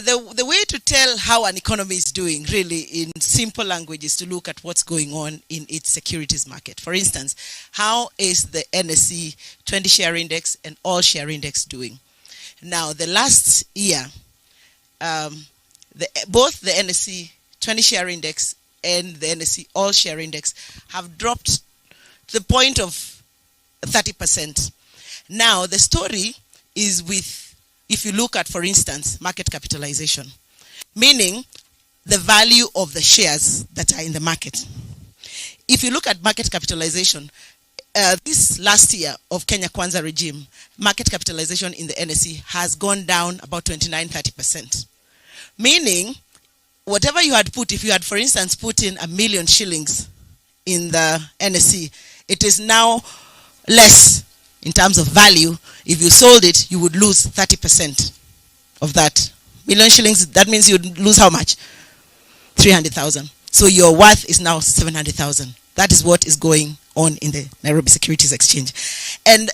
The way to tell how an economy is doing, really, in simple language, is to look at what's going on in its securities market. For instance, how is the NSE 20 share index and all share index doing? Now, the last year, both the NSE 20 share index and the NSE all share index have dropped to the point of 30%. Now, the story is with, if you look at, for instance, market capitalization, meaning the value of the shares that are in the market. If you look at market capitalization, this last year of Kenya Kwanza regime, market capitalization in the NSE has gone down about 29-30%. Meaning, whatever you had put, if you had, for instance, put in 1 million shillings in the NSE, it is now less in terms of value. If you sold it, you would lose 30% of that. Million shillings, that means you'd lose how much? 300,000. So your worth is now 700,000. That is what is going on in the Nairobi Securities Exchange. And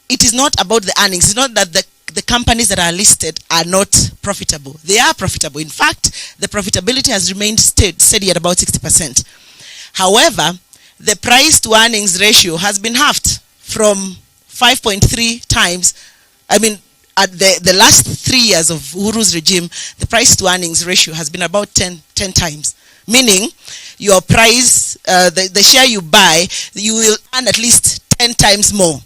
it is not about the earnings. It's not that the companies that are listed are not profitable. They are profitable. In fact, the profitability has remained steady at about 60%. However, the price to earnings ratio has been halved from 5.3 times. I mean, at the last 3 years of Uhuru's regime, the price to earnings ratio has been about 10 times. Meaning, your price, the share you buy, you will earn at least 10 times more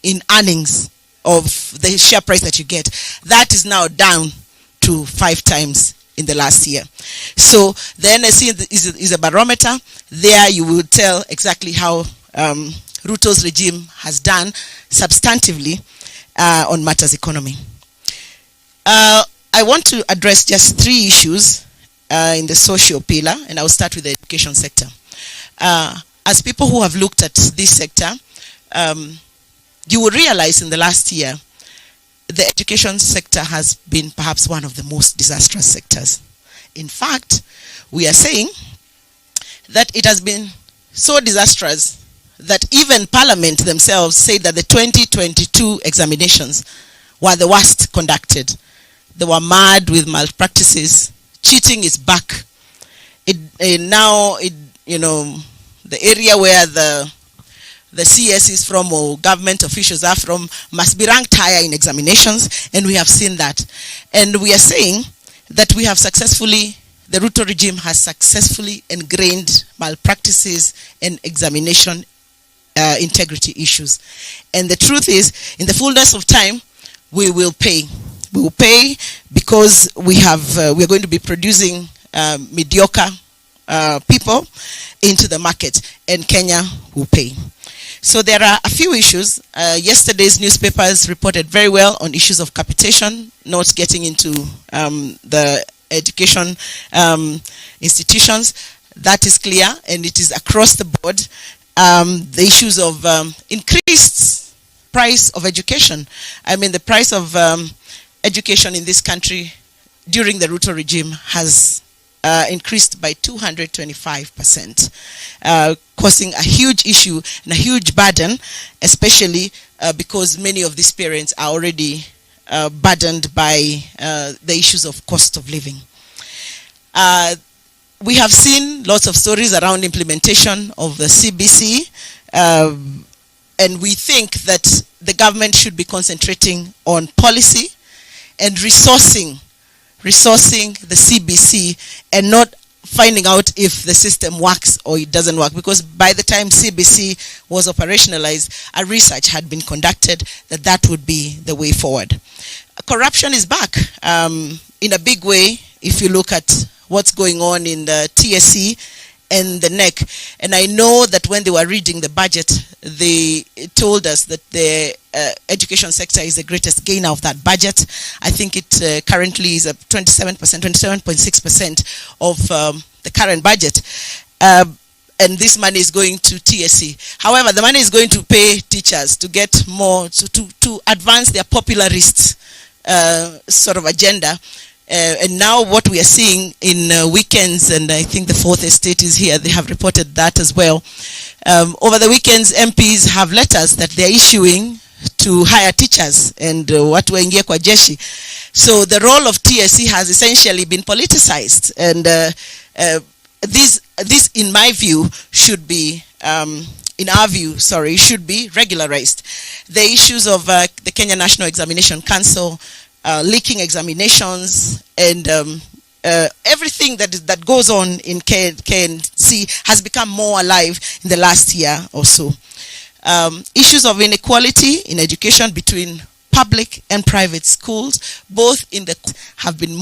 in earnings of the share price that you get. That is now down to 5 times in the last year. So the NSE is a barometer. There you will tell exactly how RUTO's regime has done substantively on matters economy. I want to address just 3 issues in the social pillar, and I'll start with the education sector. As people who have looked at this sector, you will realize in the last year, the education sector has been perhaps one of the most disastrous sectors. In fact, we are saying that it has been so disastrous that even Parliament themselves say that the 2022 examinations were the worst conducted. They were marred with malpractices. Cheating is back. Now, you know, the area where the CS is from or government officials are from must be ranked higher in examinations, and we have seen that. And we are saying that we have successfully, the RUTO regime has successfully ingrained malpractices and examination integrity issues. And the truth is, in the fullness of time, we will pay. We will pay because we are going to be producing mediocre people into the market, and Kenya will pay. So there are a few issues. Yesterday's newspapers reported very well on issues of capitation, not getting into the education institutions. That is clear, and it is across the board. The issues of increased price of education. I mean, the price of education in this country during the RUTO regime has increased by 225%, causing a huge issue and a huge burden, especially because many of these parents are already burdened by the issues of cost of living. We have seen lots of stories around implementation of the CBC, and we think that the government should be concentrating on policy and resourcing the CBC, and not finding out if the system works or it doesn't work, because by the time CBC was operationalized, a research had been conducted that would be the way forward. Corruption is back in a big way if you look at what's going on in the TSE and the NEC. And I know that when they were reading the budget, they told us that the education sector is the greatest gainer of that budget. I think it currently is at 27.6% of the current budget. And this money is going to TSE. However, the money is going to pay teachers to get more, to advance their popularist sort of agenda. And now what we are seeing in weekends, and I think the Fourth Estate is here, they have reported that as well. Over the weekends, MPs have letters that they're issuing to hire teachers and watu waingie kwa jeshi. So the role of TSC has essentially been politicized, and this in my view should be in our view, sorry, should be regularized. The issues of the Kenya National Examination Council, leaking examinations, and everything that goes on in KNC has become more alive in the last year or so. Issues of inequality in education between public and private schools, both in the have been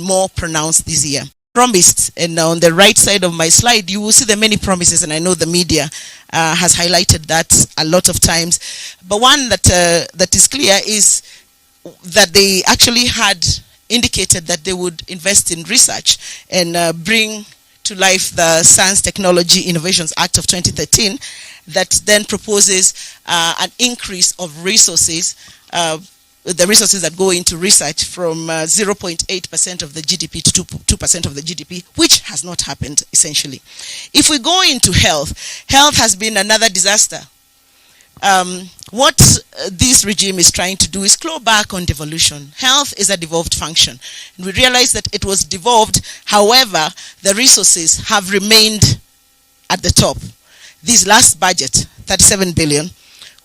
more pronounced this year. Promised, and on the right side of my slide you will see the many promises, and I know the media has highlighted that a lot of times, but one that is clear is that they actually had indicated that they would invest in research and bring to life the Science Technology Innovations Act of 2013 that then proposes an increase of resources, the resources that go into research from 0.8% of the GDP to 2% of the GDP, which has not happened essentially. If we go into health, health has been another disaster. What this regime is trying to do is claw back on devolution. Health is a devolved function. And we realize that it was devolved, however, the resources have remained at the top. This last budget, 37 billion,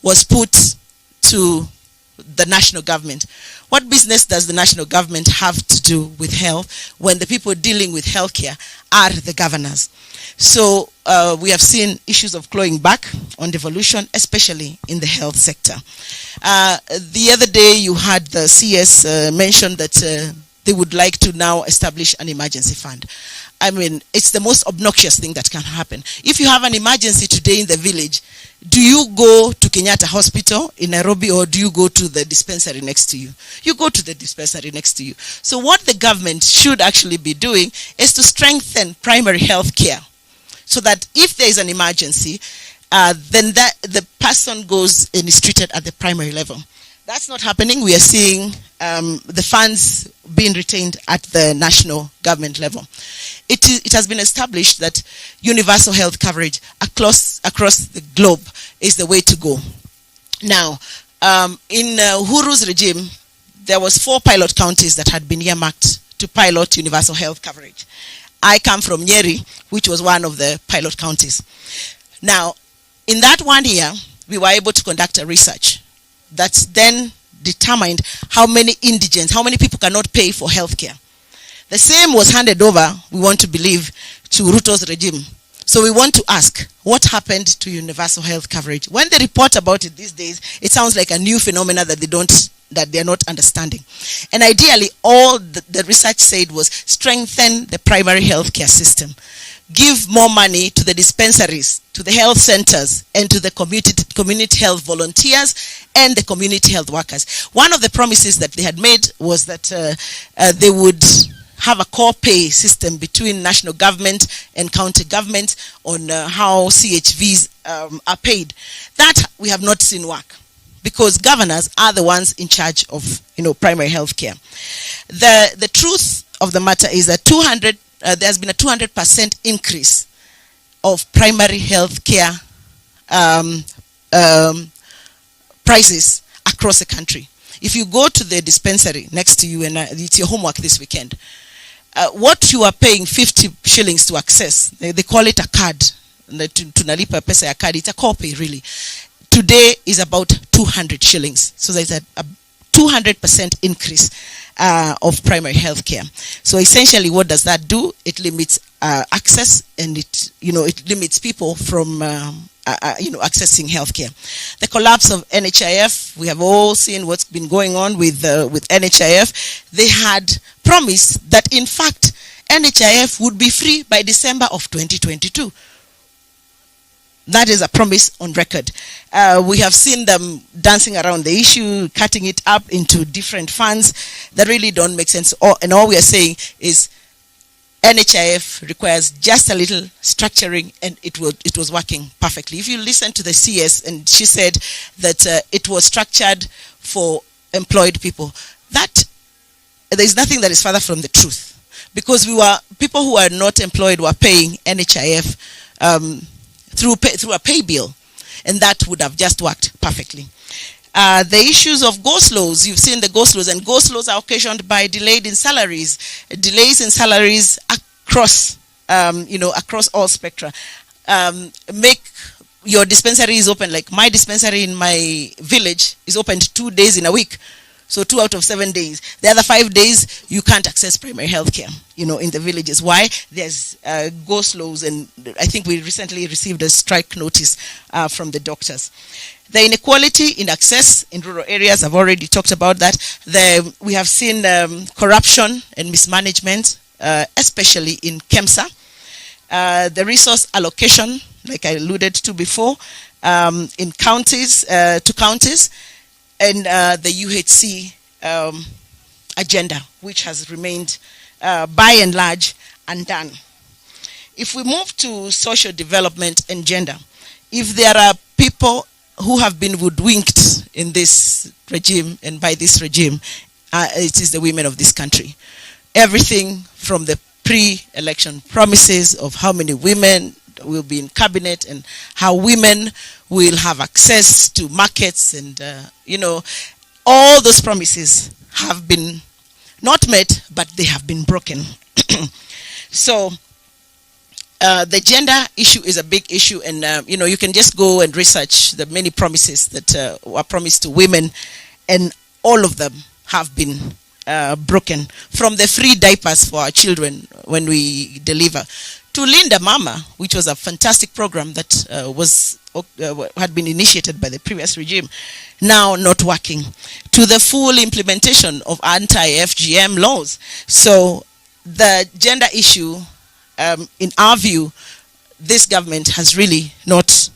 was put to the national government. What business does the national government have to do with health when the people dealing with healthcare are the governors? So we have seen issues of clawing back on devolution, especially in the health sector. The other day you had the CS mention that they would like to now establish an emergency fund. I mean, it's the most obnoxious thing that can happen. If you have an emergency today in the village, do you go to Kenyatta Hospital in Nairobi, or do you go to the dispensary next to you? You go to the dispensary next to you. So what the government should actually be doing is to strengthen primary health care, so that if there is an emergency, then the person goes and is treated at the primary level. That's not happening. We are seeing the funds being retained at the national government level. It has been established that universal health coverage across the globe is the way to go. Now, in Uhurus regime, there was 4 pilot counties that had been earmarked to pilot universal health coverage. I come from Nyeri, which was one of the pilot counties. Now, in that 1 year, we were able to conduct a research that's then determined how many indigents, how many people cannot pay for healthcare. The same was handed over, we want to believe, to RUTO's regime. So we want to ask, what happened to universal health coverage? When they report about it these days, it sounds like a new phenomena that they're not understanding. And ideally, all the research said was strengthen the primary healthcare system. Give more money to the dispensaries, to the health centers, and to the community health volunteers and the community health workers. One of the promises that they had made was that they would have a core pay system between national government and county government on how CHVs are paid. That we have not seen work, because governors are the ones in charge of primary health care. The truth of the matter is that there's been a 200% increase of primary health care prices across the country. If you go to the dispensary next to you, and it's your homework this weekend, what you are paying 50 shillings to access, they call it a card, tunalipa pesa ya card, it's a copay really, today is about 200 shillings. So there's a 200% increase of primary health care. So essentially, what does that do? It limits access, and it limits people from accessing healthcare. The collapse of NHIF, we have all seen what's been going on with NHIF. They had promised that in fact NHIF would be free by December of 2022. That is a promise on record. We have seen them dancing around the issue, cutting it up into different funds that really don't make sense. And all we are saying is NHIF requires just a little structuring, and it was working perfectly. If you listen to the CS, and she said that it was structured for employed people, that there is nothing that is further from the truth, because people who are not employed were paying NHIF through a pay bill, and that would have just worked perfectly. The issues of go-slows, you've seen the go-slows, and go-slows are occasioned by delays in salaries across, across all spectra. Make your dispensary is open, like my dispensary in my village is opened 2 days in a week. So 2 out of 7 days. The other 5 days, you can't access primary health care, in the villages. Why? There's go-slows, and I think we recently received a strike notice from the doctors. The inequality in access in rural areas, I've already talked about that. We have seen corruption and mismanagement, especially in KEMSA. The resource allocation, like I alluded to before, in counties, to counties, and the UHC agenda, which has remained by and large undone. If we move to social development and gender, if there are people who have been hoodwinked in this regime and by this regime, it is the women of this country. Everything from the pre-election promises of how many women will be in cabinet and how women will have access to markets, and all those promises have been not met, but they have been broken. So the gender issue is a big issue, and you can just go and research the many promises that were promised to women, and all of them have been broken. From the free diapers for our children when we deliver, to Linda Mama, which was a fantastic program that had been initiated by the previous regime, now not working, to the full implementation of anti-FGM laws. So the gender issue, in our view, this government has really not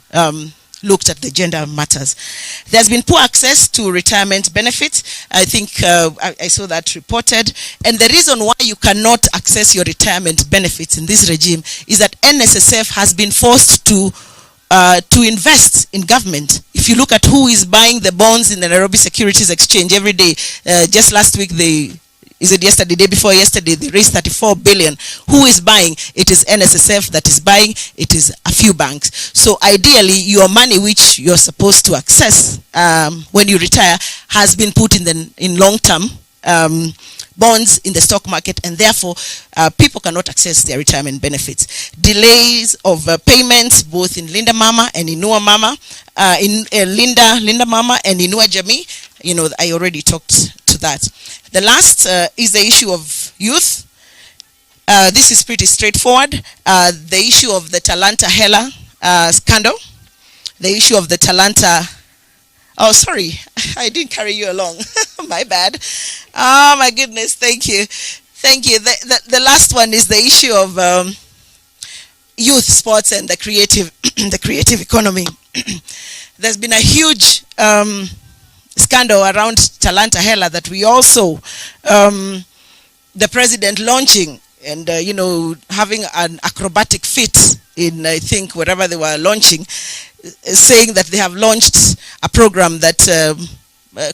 looked at the gender matters. There's been poor access to retirement benefits. I think I saw that reported. And the reason why you cannot access your retirement benefits in this regime is that NSSF has been forced to invest in government. If you look at who is buying the bonds in the Nairobi Securities Exchange every day, just last week yesterday, day before yesterday, they raised 34 billion. Who is buying? It is NSSF that is buying. It is a few banks. So ideally, your money, which you're supposed to access when you retire, has been put in long-term bonds in the stock market, and therefore people cannot access their retirement benefits. Delays of payments, both in Linda Mama and Inua Mama, Linda Mama and Inua Jamii. I already talked to that. The last is the issue of youth. This is pretty straightforward. The issue of the Talanta Hela scandal. The issue of the Talanta... Oh, sorry. I didn't carry you along. My bad. Oh, my goodness. Thank you. Thank you. The last one is the issue of youth sports and the creative economy. There's been a huge... scandal around Talanta Hela that we also, the president launching and, having an acrobatic feat in, I think, wherever they were launching, saying that they have launched a program that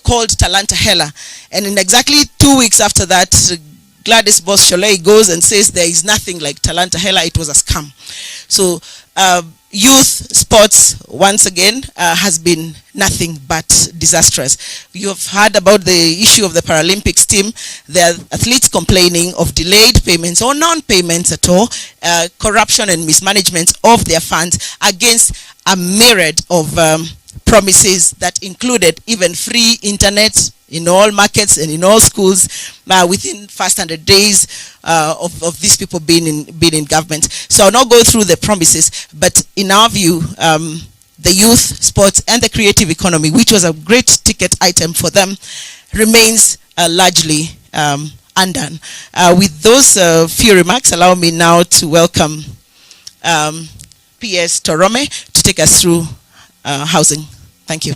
called Talanta Hela. And in exactly 2 weeks after that, Gladys Boss Sholei goes and says there is nothing like Talanta Hela, it was a scam. So youth sports, once again, has been nothing but disastrous. You have heard about the issue of the Paralympics team. There are athletes complaining of delayed payments or non-payments at all, corruption and mismanagement of their funds against a myriad of promises that included even free internet in all markets and in all schools within first 100 days of these people being in government. So I'll not go through the promises, but in our view, the youth, sports, and the creative economy, which was a great ticket item for them, remains largely undone. With those few remarks, allow me now to welcome PS Torome to take us through housing. Thank you.